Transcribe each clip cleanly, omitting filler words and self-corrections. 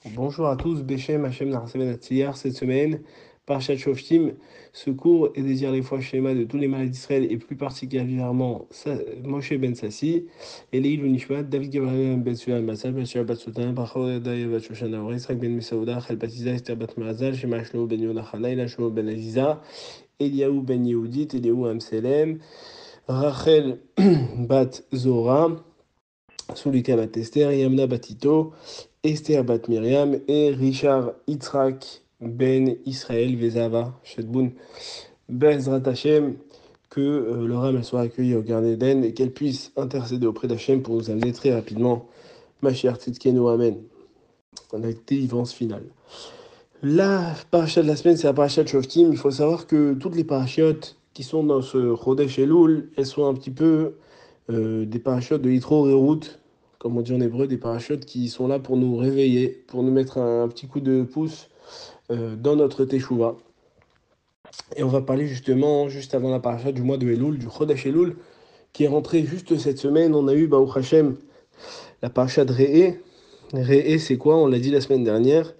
Bonjour à tous, Beshem Hachem Narseven Hatzliar. Cette semaine, Parashat Shoftim, ce cours est dédié à la fois Shema de tous les malades d'Israël et plus particulièrement Moshe Ben Sassi, et Leilou Nishmat, David Gabriel Ben Sulam Bassal, Ben Shabbat Sotan, Bachor Daya Bat Shoshana Ore, Israq Ben Mesauda, Chel Batiza, Esther Bat Marazal, Shema Shlomo Ben Yonachana, Ila Shlomo Ben Aziza, Eliaou Ben Yehudit, Eliaou Amselem, Rachel Bat Zora, Sulika Bat Esther, Yamna Batito, Esther Bat Miriam et Richard Yitzhak Ben Israël Vezava Shedboun Bezrat Hashem, que leur âme soit accueillie au Gan Eden et qu'elle puisse intercéder auprès d'Hachem pour nous amener très rapidement Mashiach Tzidkenu Amen, la délivrance finale. La paracha de la semaine, c'est la paracha de Shoftim. Il faut savoir que toutes les parachiotes qui sont dans ce Chodesh Elul, elles sont un petit peu des parachutes de Yitro Rerout, comme on dit en hébreu, des parachutes qui sont là pour nous réveiller, pour nous mettre un petit coup de pouce dans notre Teshuvah. Et on va parler justement, juste avant la paracha du mois de Elul, du Chodesh Elul, qui est rentré juste cette semaine. On a eu, Baruch Hashem, la paracha de Re'e. Re'e, c'est quoi? On l'a dit la semaine dernière.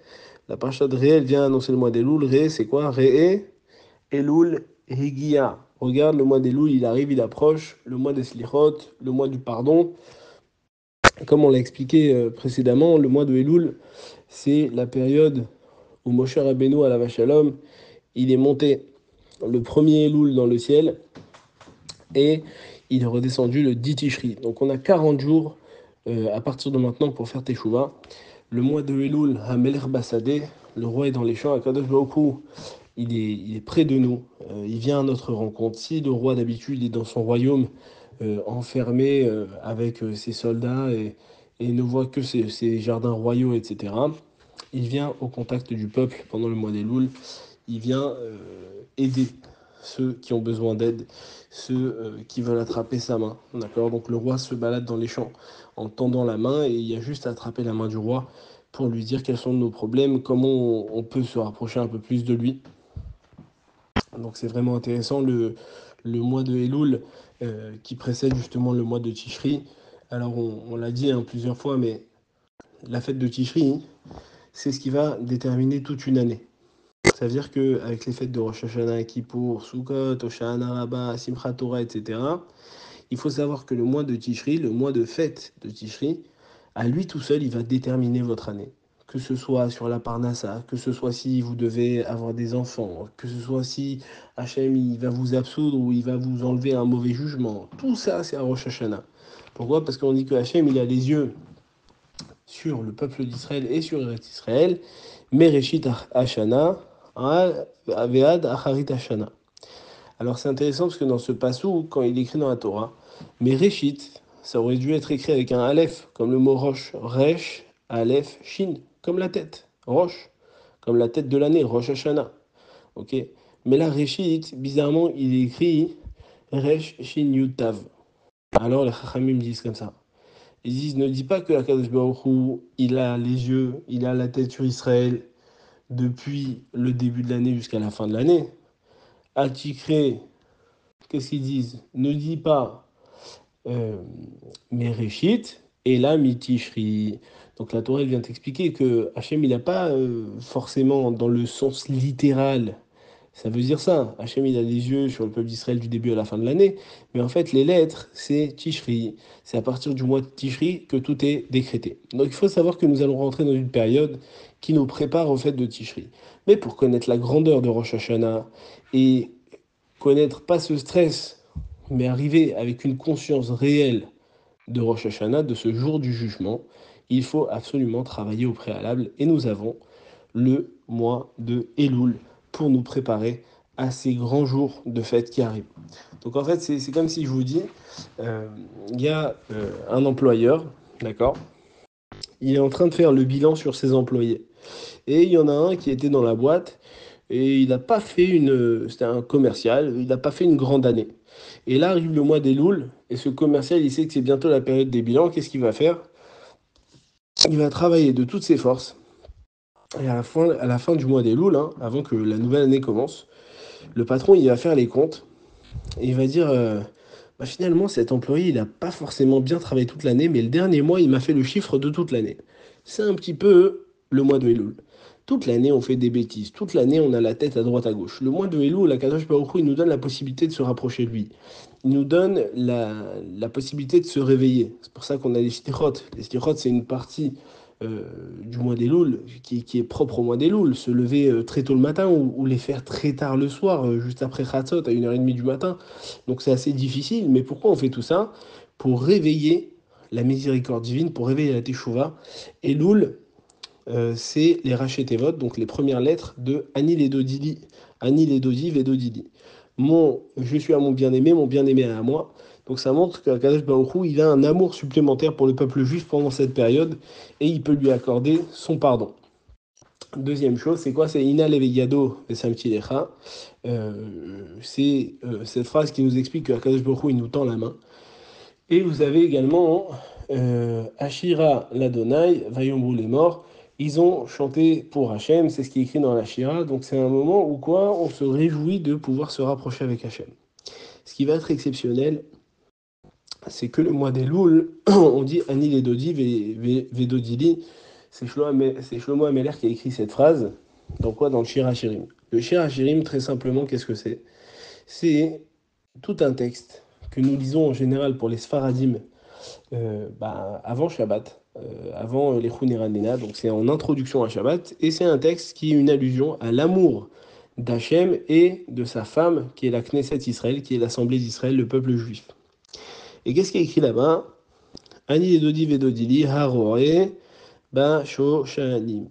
La paracha de Re'e, elle vient annoncer le mois d'Elul. Re'e, c'est quoi? Re'e, Elul, Higia. Regarde, le mois d'Elul, il arrive, il approche. Le mois des Slichot, le mois du pardon. Comme on l'a expliqué précédemment, le mois de Elul, c'est la période où Moshe Rabbeinu, à la Shalom, il est monté le premier Elul dans le ciel et il est redescendu le 10 Tishri. Donc on a 40 jours à partir de maintenant pour faire Teshuvah. Le mois de Elul, Hamelech Bassadeh, le roi est dans les champs, Akadosh Baruch Hu, il est près de nous, il vient à notre rencontre. Si le roi d'habitude est dans son royaume, enfermé avec ses soldats et ne voit que ses jardins royaux, etc., il vient au contact du peuple pendant le mois des Louls, il vient aider ceux qui ont besoin d'aide, ceux qui veulent attraper sa main. D'accord? Donc le roi se balade dans les champs en tendant la main et il y a juste à attraper la main du roi pour lui dire quels sont nos problèmes, comment on peut se rapprocher un peu plus de lui. Donc c'est vraiment intéressant le mois de Elul qui précède justement le mois de Tishri. Alors on l'a dit plusieurs fois, mais la fête de Tishri, c'est ce qui va déterminer toute une année. Ça veut dire qu'avec les fêtes de Rosh Hashanah, Kippour, Sukkot, Hoshana Rabbah, Simchat Torah, etc., il faut savoir que le mois de Tishri, le mois de fête de Tishri, à lui tout seul, il va déterminer votre année. Que ce soit sur la Parnassa, que ce soit si vous devez avoir des enfants, que ce soit si Hachem il va vous absoudre ou il va vous enlever un mauvais jugement. Tout ça, c'est à Rosh Hashanah. Pourquoi? Parce qu'on dit que Hachem, il a les yeux sur le peuple d'Israël et sur Eretz Israël. Mereshit Hashana, Avead Acharit Hashana. Alors c'est intéressant parce que dans ce passou, quand il écrit dans la Torah, Mereshit, ça aurait dû être écrit avec un Aleph, comme le mot Rosh, Resh, Aleph, Shin, comme la tête, Rosh, comme la tête de l'année, Rosh Hashanah. Ok. Mais là, Reshit, bizarrement, il est écrit Resh, Shin, Yud, Tav. Alors les Chachamim disent comme ça. Ils disent, ne dis pas que Akadosh Baruch Hu, il a les yeux, il a la tête sur Israël depuis le début de l'année jusqu'à la fin de l'année. Atikre, qu'est-ce qu'ils disent? Ne dis pas Mereshit et là Mitishri. Donc la Torah elle vient t'expliquer que Hachem il n'a pas forcément dans le sens littéral. Ça veut dire ça. Hachem il a les yeux sur le peuple d'Israël du début à la fin de l'année. Mais en fait les lettres c'est Tishri. C'est à partir du mois de Tishri que tout est décrété. Donc il faut savoir que nous allons rentrer dans une période qui nous prépare au fait de Tishri. Mais pour connaître la grandeur de Rosh Hashanah et connaître pas ce stress, mais arriver avec une conscience réelle de Rosh Hashanah, de ce jour du jugement, il faut absolument travailler au préalable. Et nous avons le mois de Elul pour nous préparer à ces grands jours de fête qui arrivent. Donc en fait, c'est comme si je vous dis, il y a un employeur, d'accord? Il est en train de faire le bilan sur ses employés. Et il y en a un qui était dans la boîte et il n'a pas fait une... C'était un commercial, il n'a pas fait une grande année. Et là arrive le mois des Louls, et ce commercial, il sait que c'est bientôt la période des bilans. Qu'est-ce qu'il va faire? Il va travailler de toutes ses forces. Et à la fin du mois des Louls, hein, avant que la nouvelle année commence, le patron, il va faire les comptes et il va dire bah, finalement, cet employé, il n'a pas forcément bien travaillé toute l'année, mais le dernier mois, il m'a fait le chiffre de toute l'année. C'est un petit peu le mois de Elul. Toute l'année, on fait des bêtises. Toute l'année, on a la tête à droite à gauche. Le mois de Elul, Akadosh Baruch Hu, il nous donne la possibilité de se rapprocher de lui. Il nous donne la possibilité de se réveiller. C'est pour ça qu'on a les slichot. Les slichot, c'est une partie du mois d'Elul qui est propre au mois d'Elul. Se lever très tôt le matin ou les faire très tard le soir, juste après Chatzot, à 1h30 du matin. Donc c'est assez difficile. Mais pourquoi on fait tout ça? Pour réveiller la miséricorde divine, pour réveiller la Teshuvah. Elul, c'est les Rachetevot, donc les premières lettres de Anil et Dodili. Anil et Dodi, Vedodili. Je suis à mon bien-aimé à moi. Donc ça montre qu'Akadosh Baruch Hu, il a un amour supplémentaire pour le peuple juif pendant cette période et il peut lui accorder son pardon. Deuxième chose, c'est quoi? C'est Ina Leveyado Vesamtilecha. C'est cette phrase qui nous explique qu'Akadosh Baruch Hu, il nous tend la main. Et vous avez également Ashira l'Adonai, Vayomru les morts. Ils ont chanté pour Hachem, c'est ce qui est écrit dans la Shira. Donc c'est un moment où quoi, on se réjouit de pouvoir se rapprocher avec Hachem. Ce qui va être exceptionnel, c'est que le mois des Loul, on dit Anil et Dodi, Vedodili. C'est Shlomo Ameler qui a écrit cette phrase. Dans quoi? Dans le Shira Shirim. Le Shira Shirim, très simplement, qu'est-ce que c'est? C'est tout un texte que nous lisons en général pour les Sfaradim avant Shabbat, avant les Khuniranena, donc c'est en introduction à Shabbat, et c'est un texte qui est une allusion à l'amour d'Hachem et de sa femme, qui est la Knesset Israël, qui est l'Assemblée d'Israël, le peuple juif. Et qu'est-ce qui est écrit là-bas? Ani Edodi Vedodili, Harore, Shoshanim.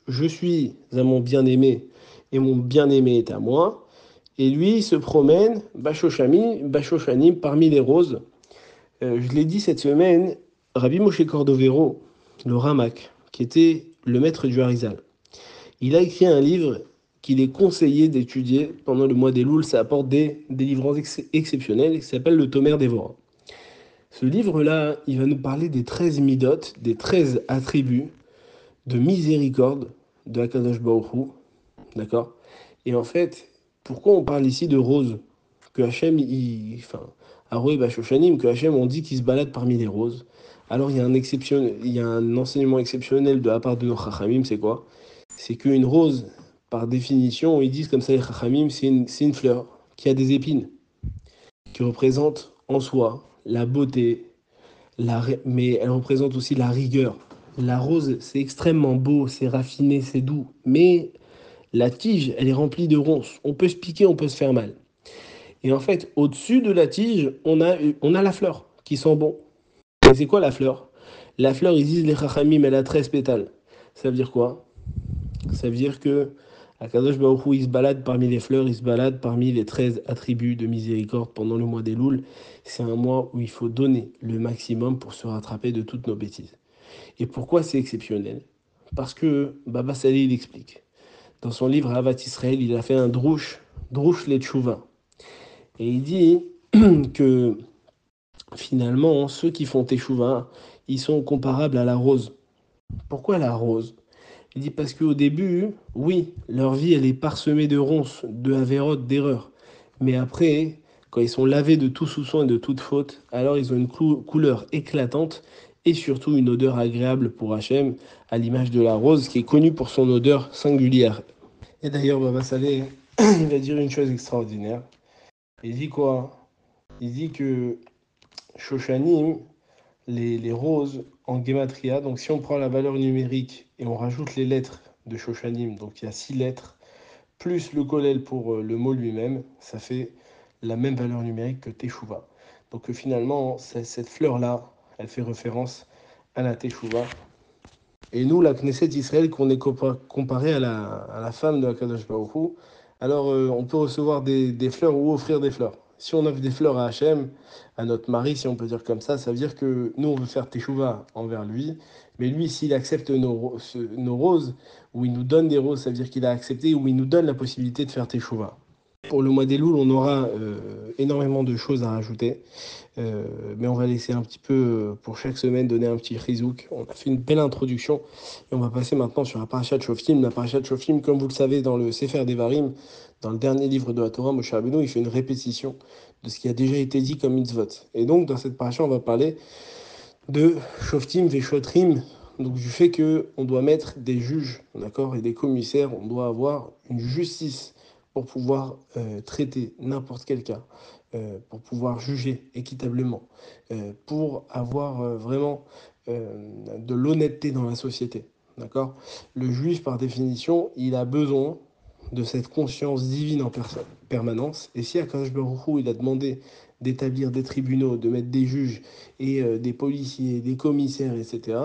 Je suis à mon bien-aimé, et mon bien-aimé est à moi. Et lui, il se promène, Bashoshanim, parmi les roses. Je l'ai dit cette semaine, Rabbi Moshe Cordovero, le Ramak, qui était le maître du Harizal, il a écrit un livre qu'il est conseillé d'étudier pendant le mois d'Elul. Ça apporte des délivrances exceptionnelles, qui s'appelle le Tomer Dévorant. Ce livre-là, il va nous parler des 13 midot, des 13 attributs de miséricorde de Hakadosh Baruch Hu, d'accord? Et en fait, pourquoi on parle ici de roses? Que Hachem, Aroé Bashoshanim, que Hachem, on dit qu'il se balade parmi les roses. Alors il y a un enseignement exceptionnel de la part de nos Chachamim, c'est quoi? C'est qu'une rose, par définition, ils disent comme ça les Chachamim, c'est une fleur qui a des épines, qui représente en soi la beauté, mais elle représente aussi la rigueur. La rose, c'est extrêmement beau, c'est raffiné, c'est doux, mais la tige, elle est remplie de ronces. On peut se piquer, on peut se faire mal. Et en fait, au-dessus de la tige, on a la fleur qui sent bon. Et c'est quoi la fleur? La fleur, ils disent les chachamim, elle a 13 pétales. Ça veut dire quoi? Ça veut dire que Akadosh Baruch Hu, il se balade parmi les fleurs, il se balade parmi les 13 attributs de miséricorde pendant le mois d'Elul. C'est un mois où il faut donner le maximum pour se rattraper de toutes nos bêtises. Et pourquoi c'est exceptionnel? Parce que Baba Salih, il explique. Dans son livre Avat Israël, il a fait un drouche le tchouva. Et il dit que finalement, ceux qui font Teshuvah, ils sont comparables à la rose. Pourquoi la rose? Il dit parce qu'au début, oui, leur vie, elle est parsemée de ronces, de avérotes, d'erreurs. Mais après, quand ils sont lavés de tout soupçon et de toute faute, alors ils ont une couleur éclatante et surtout une odeur agréable pour Hachem, à l'image de la rose, qui est connue pour son odeur singulière. Et d'ailleurs, Baba Saleh, il va dire une chose extraordinaire. Il dit quoi? Il dit que Shoshanim, les roses en Gematria, donc si on prend la valeur numérique et on rajoute les lettres de Shoshanim, donc il y a 6 lettres, plus le kollel pour le mot lui-même, ça fait la même valeur numérique que Teshuvah. Donc finalement, cette fleur-là, elle fait référence à la Teshuvah. Et nous, la Knesset Israël, qu'on est comparé à la femme de Hakadosh Baruch Hu, alors on peut recevoir des fleurs ou offrir des fleurs. Si on offre des fleurs à Hachem, à notre mari, si on peut dire comme ça veut dire que nous, on veut faire Teshuvah envers lui. Mais lui, s'il accepte nos roses, ou il nous donne des roses, ça veut dire qu'il a accepté, ou il nous donne la possibilité de faire Teshuvah. Pour le mois d'Elul, on aura énormément de choses à rajouter. Mais on va laisser un petit peu pour chaque semaine donner un petit rizouk. On a fait une belle introduction et on va passer maintenant sur la parashat Shoftim. La parashat Shoftim, comme vous le savez, dans le Sefer Devarim, dans le dernier livre de la Torah, Moshe Rabbeinu, il fait une répétition de ce qui a déjà été dit comme mitzvot. Et donc, dans cette parasha, on va parler de Shoftim Veshotrim, donc du fait qu'on doit mettre des juges, d'accord, et des commissaires, on doit avoir une justice pour pouvoir traiter n'importe quel cas, pour pouvoir juger équitablement, pour avoir vraiment de l'honnêteté dans la société, d'accord. Le juge, par définition, il a besoin de cette conscience divine en permanence, et si Akadosh Baruch Hu, il a demandé d'établir des tribunaux, de mettre des juges et des policiers, des commissaires, etc.,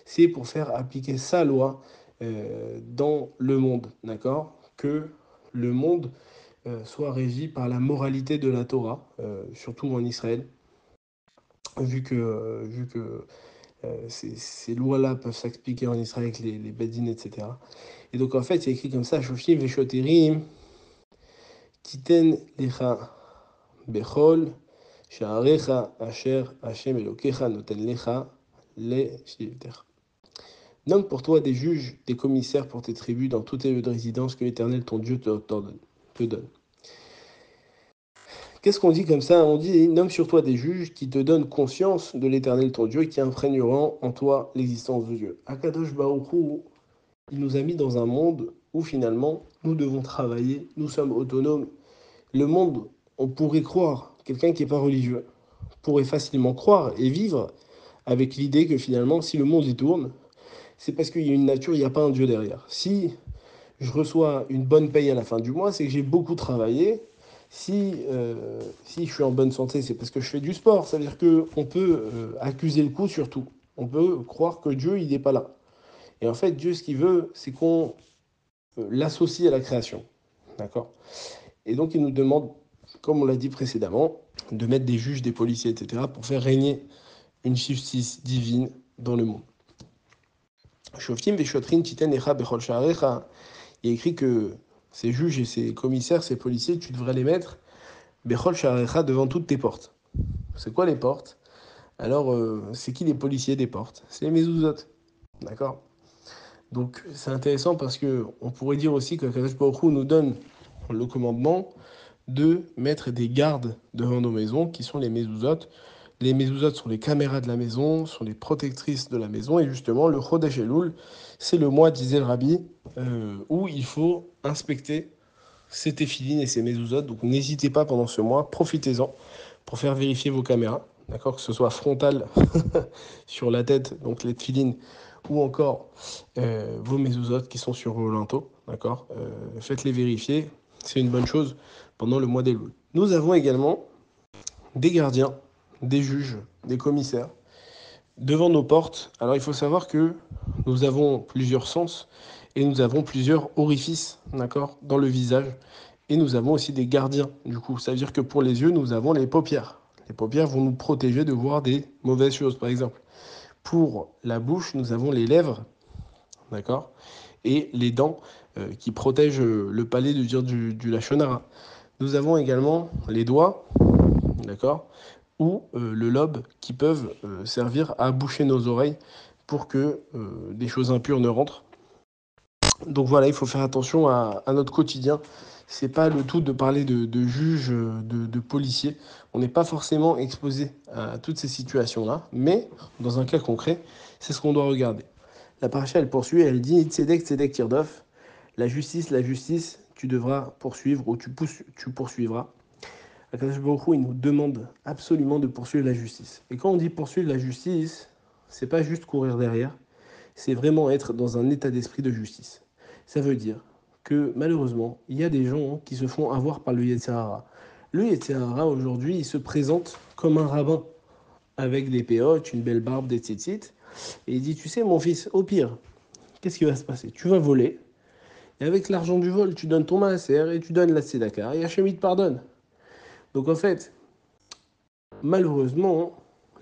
c'est pour faire appliquer sa loi dans le monde, d'accord? Que le monde soit régi par la moralité de la Torah, surtout en Israël, vu que ces lois-là peuvent s'appliquer en Israël avec les Bedin, etc. Et donc en fait, il y a écrit comme ça, Shoshim Veshoterim, Titen Lecha Bechol, Sha'arecha Asher Hashem Elokecha Noten Lecha Le Shivter. Nomme pour toi des juges, des commissaires pour tes tribus dans tous tes lieux de résidence que l'Éternel ton Dieu te donne. Qu'est-ce qu'on dit comme ça? On dit nomme sur toi des juges qui te donnent conscience de l'Éternel ton Dieu et qui imprégneront en toi l'existence de Dieu. Akadosh Baruch Hu, il nous a mis dans un monde où finalement nous devons travailler, nous sommes autonomes. Le monde, on pourrait croire, quelqu'un qui n'est pas religieux, pourrait facilement croire et vivre avec l'idée que finalement, si le monde y tourne, c'est parce qu'il y a une nature, il n'y a pas un Dieu derrière. Si je reçois une bonne paye à la fin du mois, c'est que j'ai beaucoup travaillé. Si je suis en bonne santé, c'est parce que je fais du sport. Ça veut dire qu'on peut accuser le coup sur tout. On peut croire que Dieu, il n'est pas là. Et en fait, Dieu, ce qu'il veut, c'est qu'on l'associe à la création. D'accord? Et donc, il nous demande, comme on l'a dit précédemment, de mettre des juges, des policiers, etc., pour faire régner une justice divine dans le monde. Shoftim veshotrin titen echa bechol sha'arecha. Il y a écrit que ces juges et ces commissaires, ces policiers, tu devrais les mettre bechol sha'arecha devant toutes tes portes. C'est quoi les portes? Alors, c'est qui les policiers des portes? C'est les mezuzot. D'accord? Donc, c'est intéressant parce que on pourrait dire aussi que Kadosh Baruch Hu nous donne le commandement de mettre des gardes devant nos maisons, qui sont les mezuzot. Les mezuzot sont les caméras de la maison, sont les protectrices de la maison. Et justement, le Chodesh Elul, c'est le mois, disait le Rabbi, où il faut inspecter ces téphilines et ces mezuzot. Donc n'hésitez pas pendant ce mois, profitez-en pour faire vérifier vos caméras. D'accord, que ce soit frontal sur la tête, donc les téphilines, ou encore vos mezuzot qui sont sur vos linteaux. D'accord, faites-les vérifier, c'est une bonne chose pendant le mois d'Elul. Nous avons également des gardiens, des juges, des commissaires devant nos portes. Alors il faut savoir que nous avons plusieurs sens et nous avons plusieurs orifices, d'accord, dans le visage. Et nous avons aussi des gardiens, du coup. Ça veut dire que pour les yeux, nous avons les paupières. Les paupières vont nous protéger de voir des mauvaises choses, par exemple. Pour la bouche, nous avons les lèvres, d'accord, et les dents qui protègent le palais de dire du lachonara. Nous avons également les doigts, d'accord, ou le lobe qui peuvent servir à boucher nos oreilles pour que des choses impures ne rentrent. Donc voilà, il faut faire attention à notre quotidien. C'est pas le tout de parler de juges, de policiers. On n'est pas forcément exposé à toutes ces situations-là, mais dans un cas concret, c'est ce qu'on doit regarder. La paracha, elle poursuit, elle dit Tzedek, Tzedek, Tirdof. La justice, tu devras poursuivre ou tu poursuivras. Akadosh Baruch Hu, il nous demande absolument de poursuivre la justice. Et quand on dit poursuivre la justice, c'est pas juste courir derrière, c'est vraiment être dans un état d'esprit de justice. Ça veut dire que malheureusement, il y a des gens qui se font avoir par le Yetzer Hara. Le Yetzer Hara, aujourd'hui, il se présente comme un rabbin, avec des péotes, une belle barbe, des tzitzit, et il dit, tu sais mon fils, au pire, qu'est-ce qui va se passer? Tu vas voler, et avec l'argent du vol, tu donnes ton maaser, et tu donnes la tzedaka, et Hachem, il te pardonne. Donc en fait, malheureusement,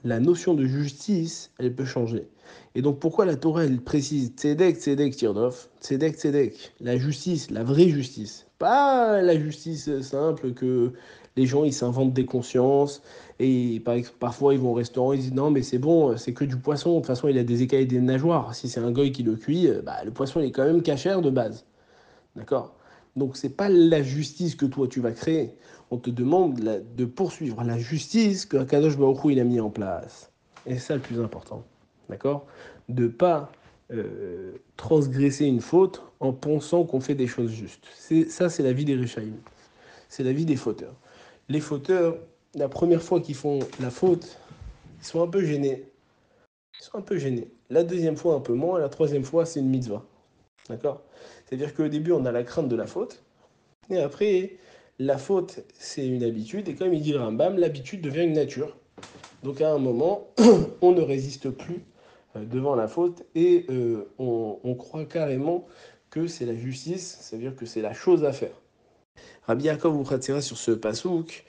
la notion de justice, elle peut changer. Et donc pourquoi la Torah, elle précise Tzedek, Tzedek, Tirdof, Tzedek, Tzedek, la justice, la vraie justice. Pas la justice simple que les gens, ils s'inventent des consciences, et parfois ils vont au restaurant, ils disent non mais c'est bon, c'est que du poisson, de toute façon il a des écailles et des nageoires. Si c'est un goy qui le cuit, bah, le poisson il est quand même cachère de base. D'accord? Donc c'est pas la justice que toi tu vas créer. On te demande de poursuivre la justice que Kadosh Baruch Hu, il a mis en place. Et c'est ça le plus important. D'accord? De pas transgresser une faute en pensant qu'on fait des choses justes. Ça, c'est la vie des Réchaïm. C'est la vie des fauteurs. Les fauteurs, la première fois qu'ils font la faute, ils sont un peu gênés. Ils sont un peu gênés. La deuxième fois, un peu moins. La troisième fois, c'est une mitzvah. D'accord? C'est-à-dire qu'au début, on a la crainte de la faute. Et après, la faute, c'est une habitude. Et comme il dit le Rambam, l'habitude devient une nature. Donc à un moment, on ne résiste plus devant la faute et on croit carrément que c'est la justice, c'est-à-dire que c'est la chose à faire. Rabbi Yaakov Uchatzera sur ce pasouk,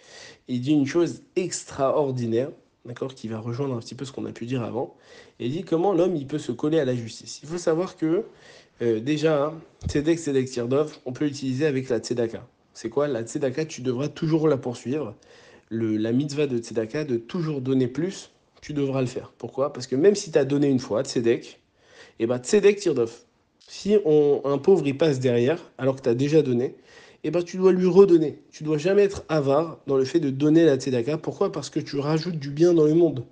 il dit une chose extraordinaire, d'accord, qui va rejoindre un petit peu ce qu'on a pu dire avant. Et il dit comment l'homme il peut se coller à la justice. Il faut savoir que déjà, Tzedek, Tzedek Tirdov, on peut l'utiliser avec la Tzedaka. C'est quoi la Tzedaka? Tu devras toujours la poursuivre. La mitzvah de Tzedaka, de toujours donner plus, tu devras le faire. Pourquoi? Parce que même si tu as donné une fois, Tzedek, et bah Tzedek Tirdov. Si un pauvre il passe derrière, alors que tu as déjà donné, et ben tu dois lui redonner. Tu dois jamais être avare dans le fait de donner la tzedaka. Pourquoi? Parce que tu rajoutes du bien dans le monde.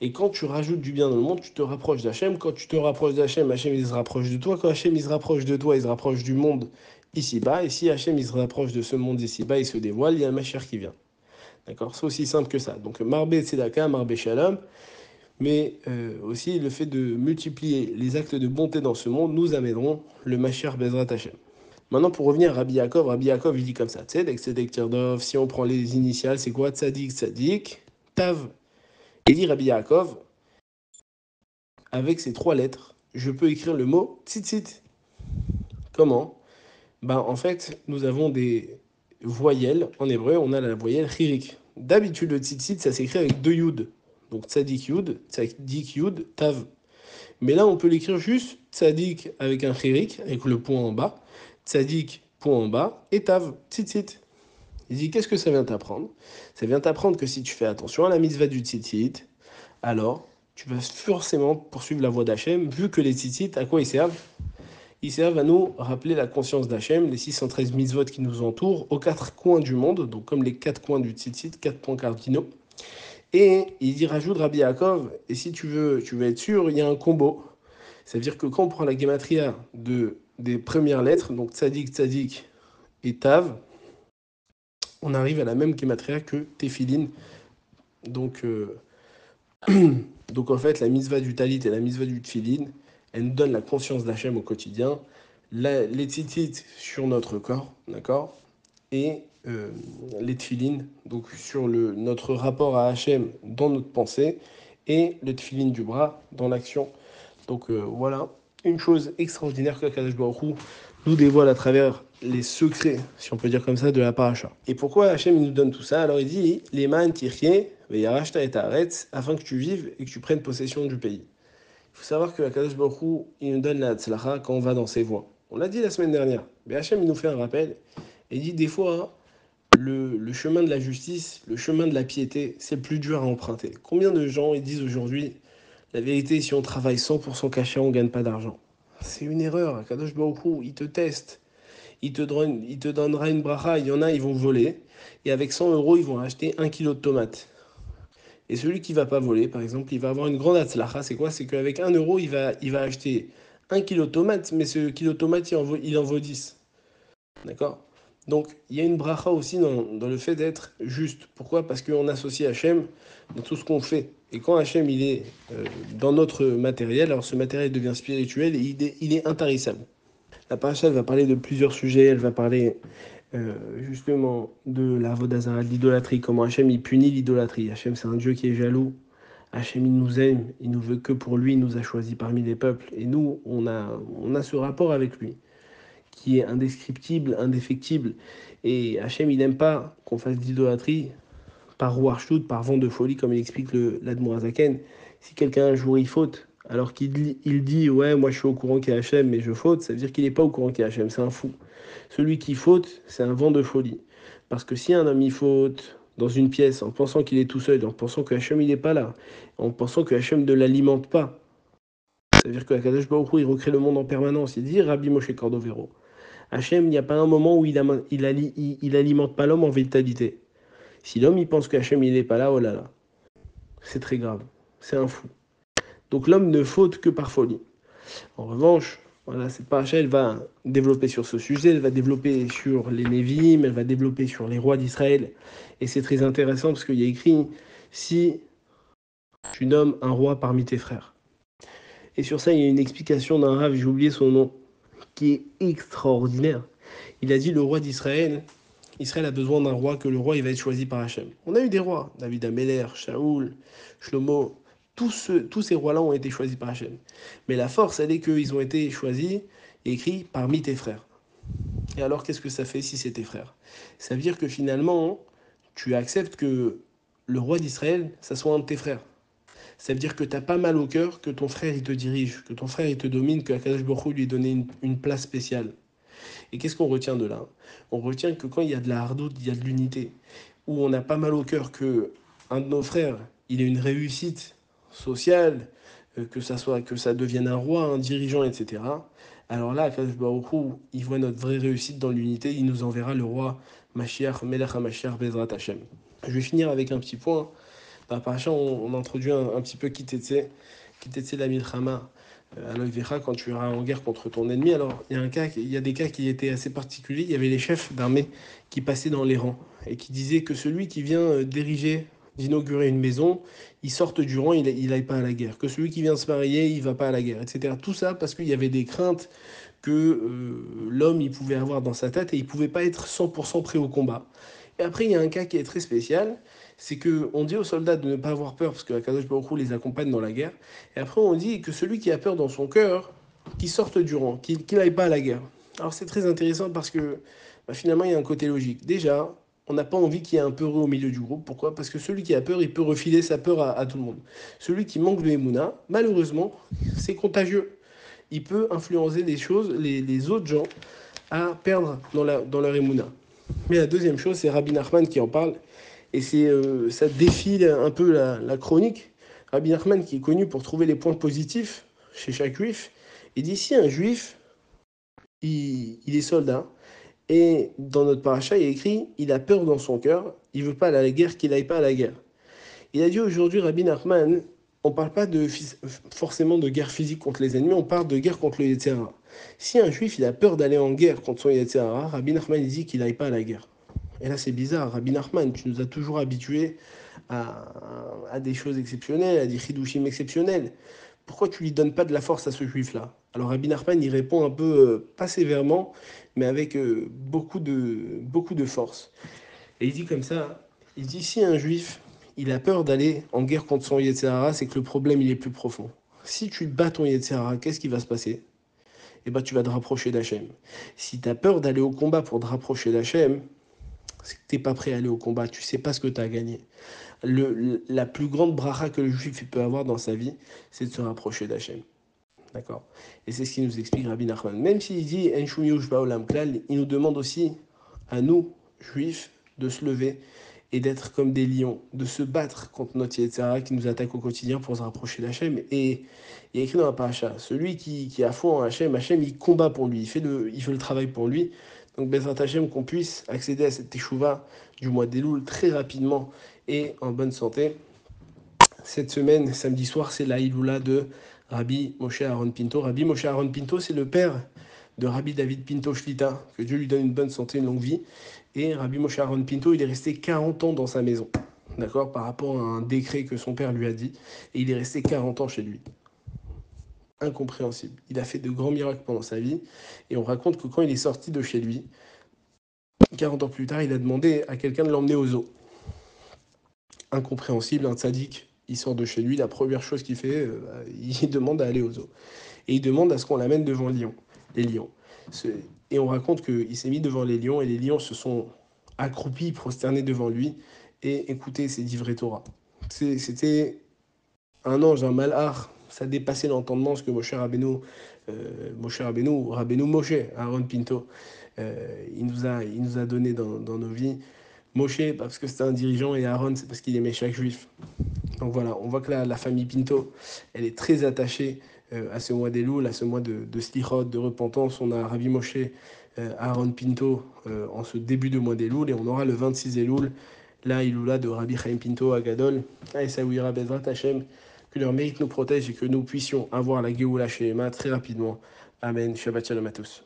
Et quand tu rajoutes du bien dans le monde, tu te rapproches d'Hachem. Quand tu te rapproches d'Hachem, Hachem il se rapproche de toi. Quand Hachem il se rapproche de toi, il se rapproche du monde ici-bas. Et si Hachem il se rapproche de ce monde ici-bas, il se dévoile, il y a un Mashiach qui vient. D'accord? C'est aussi simple que ça. Donc Marbe Tzedaka, Marbe Shalom. Mais aussi le fait de multiplier les actes de bonté dans ce monde nous amèneront le Mashiach Bezrat Hachem. Maintenant, pour revenir à Rabbi Yaakov, il dit comme ça, Tzedek, Tzedek, Tirdov, si on prend les initiales, c'est quoi? Tzadik, Tzadik, Tav. Il dit Rabbi Yaakov, avec ces trois lettres, je peux écrire le mot Tzitzit. Comment? Ben, en fait, nous avons des voyelles. En hébreu, on a la voyelle Chirik. D'habitude, le Tzitzit, ça s'écrit avec deux Yud. Donc Tzadik Yud, Tav. Mais là, on peut l'écrire juste Tzadik avec un Chirik, avec le point en bas. Tzadik, point en bas, et Tav, Tzitzit. Il dit, qu'est-ce que ça vient t'apprendre? Ça vient t'apprendre que si tu fais attention à la mitzvah du tzitzit, alors tu vas forcément poursuivre la voie d'Hachem, vu que les tzitzit, à quoi ils servent? Ils servent à nous rappeler la conscience d'Hachem, les 613 mitzvot qui nous entourent, aux quatre coins du monde, donc comme les quatre coins du tzitzit, quatre points cardinaux. Et il dit, rajoute Rabbi Yaakov, et si tu veux être sûr, il y a un combo. C'est-à-dire que quand on prend la gematria des premières lettres, donc tzadik, tzadik et tav, on arrive à la même gematria que Tefilin. Donc, donc en fait, la mitzvah du talit et la mitzvah du tefilin, elle nous donne la conscience d'Hachem au quotidien, les tzitzit sur notre corps, d'accord? Et les tefilin, donc sur notre rapport à Hachem dans notre pensée, et le tefilin du bras dans l'action. Donc voilà, une chose extraordinaire que Kadosh Baruch Hu nous dévoile à travers les secrets, si on peut dire comme ça, de la paracha. Et pourquoi Hachem il nous donne tout ça? Alors il dit, les man tirché, veyarashta et aretz, afin que tu vives et que tu prennes possession du pays. Il faut savoir que Kadosh Baruch Hu, il nous donne la tzlacha quand on va dans ses voies. On l'a dit la semaine dernière, mais Hachem il nous fait un rappel, et il dit des fois, le chemin de la justice, le chemin de la piété, c'est le plus dur à emprunter. Combien de gens ils disent aujourd'hui, la vérité, si on travaille 100% caché, on ne gagne pas d'argent. C'est une erreur. Kadosh Baruch Hu, il te teste. Il te donnera une bracha. Il y en a, ils vont voler. Et avec 100 euros, ils vont acheter 1 kilo de tomates. Et celui qui ne va pas voler, par exemple, il va avoir une grande atzlacha. C'est quoi? C'est qu'avec 1 euro, il va acheter 1 kilo de tomates, mais ce kilo de tomates, il en vaut 10. D'accord? Donc, il y a une bracha aussi dans le fait d'être juste. Pourquoi? Parce qu'on associe Hachem dans tout ce qu'on fait. Et quand Hachem il est dans notre matériel, alors ce matériel devient spirituel et il est intarissable. La paracha elle va parler de plusieurs sujets. Elle va parler justement de la vodazara, de l'idolâtrie, comment Hachem il punit l'idolâtrie. Hachem c'est un Dieu qui est jaloux. Hachem il nous aime, il nous veut que pour lui, il nous a choisis parmi les peuples. Et nous, on a ce rapport avec lui qui est indescriptible, indéfectible. Et Hachem, il n'aime pas qu'on fasse de l'idolâtrie par rouarchtout, par vent de folie, comme il explique l'Admorazaken. Si quelqu'un un jour il faute, alors qu'il dit ouais, moi je suis au courant qu'il y a Hachem, mais je faute, ça veut dire qu'il n'est pas au courant qu'il y a Hachem, c'est un fou. Celui qui faute, c'est un vent de folie. Parce que si un homme il faute dans une pièce en pensant qu'il est tout seul, en pensant que Hachem il n'est pas là, en pensant que Hachem ne l'alimente pas, ça veut dire que Akadosh Baruch Hu, il recrée le monde en permanence. Il dit Rabbi Moshe Cordovero. Hachem, il n'y a pas un moment où il alimente pas l'homme en vitalité. Si l'homme il pense que Hachem il n'est pas là, oh là là, c'est très grave, c'est un fou. Donc l'homme ne faute que par folie. En revanche, voilà, cette paracha, elle va développer sur ce sujet, elle va développer sur les Névim, elle va développer sur les rois d'Israël. Et c'est très intéressant parce qu'il y a écrit si tu nommes un roi parmi tes frères. Et sur ça, il y a une explication d'un Rav, j'ai oublié son nom, qui est extraordinaire. Il a dit le roi d'Israël, Israël a besoin d'un roi, que le roi il va être choisi par Hachem. On a eu des rois, David Améler, Shaoul, Shlomo, tous ces rois-là ont été choisis par Hachem. Mais la force, elle est qu'ils ont été choisis et écrits parmi tes frères. Et alors, qu'est-ce que ça fait si c'est tes frères? Ça veut dire que finalement, tu acceptes que le roi d'Israël, ça soit un de tes frères. Ça veut dire que tu n'as pas mal au cœur que ton frère il te dirige, que ton frère il te domine, que Akadosh Baruch Hu lui ait donné une place spéciale. Et qu'est-ce qu'on retient de là? On retient que quand il y a de la hardoute, il y a de l'unité, où on a pas mal au cœur que un de nos frères, il ait une réussite sociale, que ça soit que ça devienne un roi, un dirigeant, etc. Alors là, Akadosh Baruch Hu, il voit notre vraie réussite dans l'unité, il nous enverra le roi Mashiach, Melech HaMashiach, Bezrat Hashem. Je vais finir avec un petit point. Dans la paracha, on introduit un petit peu Kitetse la Milchama, à quand tu iras en guerre contre ton ennemi. Alors, il y a des cas qui étaient assez particuliers. Il y avait les chefs d'armée qui passaient dans les rangs et qui disaient que celui qui vient diriger, d'inaugurer une maison, il sorte du rang, il n'aille pas à la guerre. Que celui qui vient se marier, il va pas à la guerre, etc. Tout ça parce qu'il y avait des craintes que l'homme il pouvait avoir dans sa tête et il pouvait pas être 100% prêt au combat. Et après, il y a un cas qui est très spécial, c'est qu'on dit aux soldats de ne pas avoir peur parce que Akadosh Baruch Hu les accompagne dans la guerre. Et après, on dit que celui qui a peur dans son cœur, qu'il sorte du rang, qu'il n'aille pas à la guerre. Alors c'est très intéressant parce que finalement, il y a un côté logique. Déjà, on n'a pas envie qu'il y ait un peureux au milieu du groupe. Pourquoi? Parce que celui qui a peur, il peut refiler sa peur à tout le monde. Celui qui manque de Emouna, malheureusement, c'est contagieux. Il peut influencer les choses, les autres gens, à perdre dans leur Emouna. Mais la deuxième chose, c'est Rabbi Nachman qui en parle. Et ça défile un peu la chronique. Rabbi Nachman, qui est connu pour trouver les points positifs chez chaque juif, il dit si un juif, il est soldat, et dans notre paracha, il est écrit il a peur dans son cœur, il veut pas aller à la guerre, qu'il n'aille pas à la guerre. Il a dit aujourd'hui, Rabbi Nachman, on ne parle pas forcément de guerre physique contre les ennemis, on parle de guerre contre le Yetzer Hara. Si un juif il a peur d'aller en guerre contre son Yetzer Hara, Rabbi Nachman il dit qu'il n'aille pas à la guerre. Et là, c'est bizarre. Rabbi Nachman, tu nous as toujours habitués à des choses exceptionnelles, à des chidushim exceptionnels. Pourquoi tu lui donnes pas de la force à ce juif-là? Alors Rabbi Nachman, il répond un peu, pas sévèrement, mais avec beaucoup de force. Et il dit comme ça, il dit si un juif, il a peur d'aller en guerre contre son Yetzer Hara, c'est que le problème, il est plus profond. Si tu bats ton Yetzer Hara, qu'est-ce qui va se passer? Eh ben, tu vas te rapprocher d'Hachem. Si tu as peur d'aller au combat pour te rapprocher d'Hachem, c'est que tu n'es pas prêt à aller au combat, tu ne sais pas ce que tu as gagné. La plus grande bracha que le juif peut avoir dans sa vie, c'est de se rapprocher d'Hachem. D'accord? Et c'est ce qui nous explique Rabbi Nachman. Même s'il dit En Shum Yush Ba'olam Klal, il nous demande aussi, à nous, juifs, de se lever et d'être comme des lions, de se battre contre notre Yetzirah qui nous attaque au quotidien pour se rapprocher d'Hachem. Et il y a écrit dans la paracha, celui qui a foi en Hachem, Hachem il combat pour lui, il fait le travail pour lui. Donc Bezrat Hachem, qu'on puisse accéder à cette teshuva du mois d'Elul très rapidement et en bonne santé. Cette semaine, samedi soir, c'est la Iloula de Rabbi Moshe Aaron Pinto. Rabbi Moshe Aaron Pinto, c'est le père de Rabbi David Pinto Shlita, que Dieu lui donne une bonne santé, une longue vie. Et Rabbi Moshe Aaron Pinto, il est resté 40 ans dans sa maison, d'accord, par rapport à un décret que son père lui a dit. Et il est resté 40 ans chez lui. Incompréhensible. Il a fait de grands miracles pendant sa vie. Et on raconte que quand il est sorti de chez lui, 40 ans plus tard, il a demandé à quelqu'un de l'emmener aux eaux. Incompréhensible, un tzaddik, il sort de chez lui, la première chose qu'il fait, il demande à aller aux eaux. Et il demande à ce qu'on l'amène devant les lions. Et on raconte qu'il s'est mis devant les lions et les lions se sont accroupis, prosternés devant lui et écoutaient ses livrets Torah. C'était un ange, un malach, ça dépassait l'entendement ce que Moshe Rabbeinu, Rabbeinu Moshe, Aaron Pinto, il nous a donné dans nos vies. Moshe, parce que c'était un dirigeant, et Aaron, c'est parce qu'il aimait chaque juif. Donc voilà, on voit que la famille Pinto, elle est très attachée à ce mois d'Elul, à ce mois de Slichot, de repentance. On a Rabbi Moshe, Aaron Pinto en ce début de mois d'Elul, et on aura le 26 Elul, la Iloula de Rabbi Chaim Pinto à Gadol, à Essaouira Bezrat Hashem, que leur mérite nous protège et que nous puissions avoir la Géoula Shema très rapidement. Amen. Shabbat Shalom à tous.